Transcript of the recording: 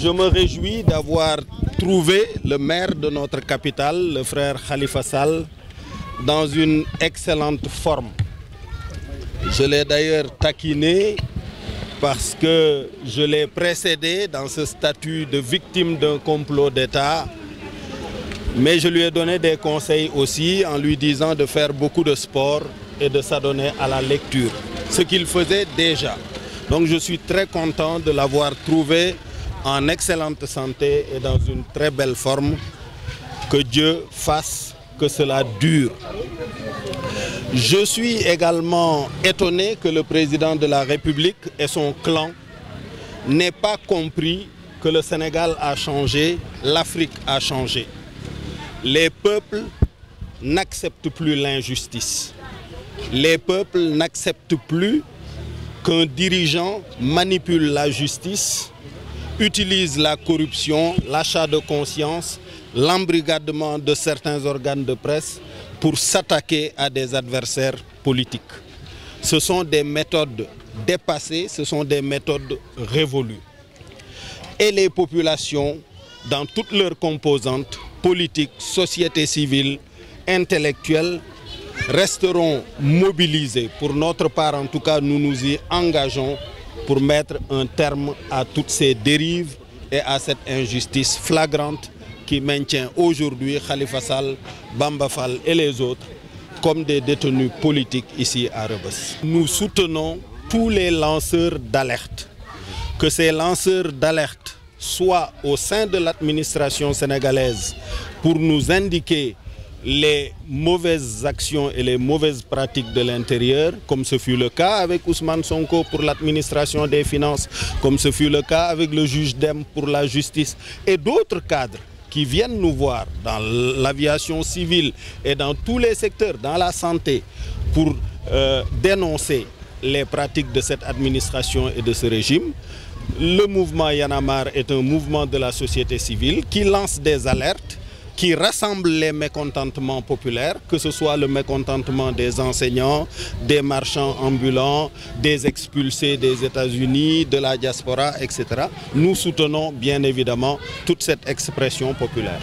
Je me réjouis d'avoir trouvé le maire de notre capitale, le frère Khalifa Sall, dans une excellente forme. Je l'ai d'ailleurs taquiné parce que je l'ai précédé dans ce statut de victime d'un complot d'État. Mais je lui ai donné des conseils aussi en lui disant de faire beaucoup de sport et de s'adonner à la lecture, ce qu'il faisait déjà. Donc je suis très content de l'avoir trouvé en excellente santé et dans une très belle forme. Que Dieu fasse que cela dure. Je suis également étonné que le président de la République et son clan n'aient pas compris que le Sénégal a changé, l'Afrique a changé. Les peuples n'acceptent plus l'injustice. Les peuples n'acceptent plus qu'un dirigeant manipule la justice, utilise la corruption, l'achat de conscience, l'embrigadement de certains organes de presse pour s'attaquer à des adversaires politiques. Ce sont des méthodes dépassées, ce sont des méthodes révolues. Et les populations, dans toutes leurs composantes, politiques, société civile, intellectuelles, resteront mobilisées. Pour notre part, en tout cas, nous nous y engageons pour mettre un terme à toutes ces dérives et à cette injustice flagrante qui maintient aujourd'hui Khalifa Sall, Bamba Fall et les autres comme des détenus politiques ici à Rebeuss. Nous soutenons tous les lanceurs d'alerte, que ces lanceurs d'alerte soient au sein de l'administration sénégalaise pour nous indiquer les mauvaises actions et les mauvaises pratiques de l'intérieur, comme ce fut le cas avec Ousmane Sonko pour l'administration des finances, comme ce fut le cas avec le juge Dème pour la justice et d'autres cadres qui viennent nous voir dans l'aviation civile et dans tous les secteurs, dans la santé, pour dénoncer les pratiques de cette administration et de ce régime. Le mouvement Y en a marre est un mouvement de la société civile qui lance des alertes, qui rassemble les mécontentements populaires, que ce soit le mécontentement des enseignants, des marchands ambulants, des expulsés des États-Unis, de la diaspora, etc. Nous soutenons bien évidemment toute cette expression populaire.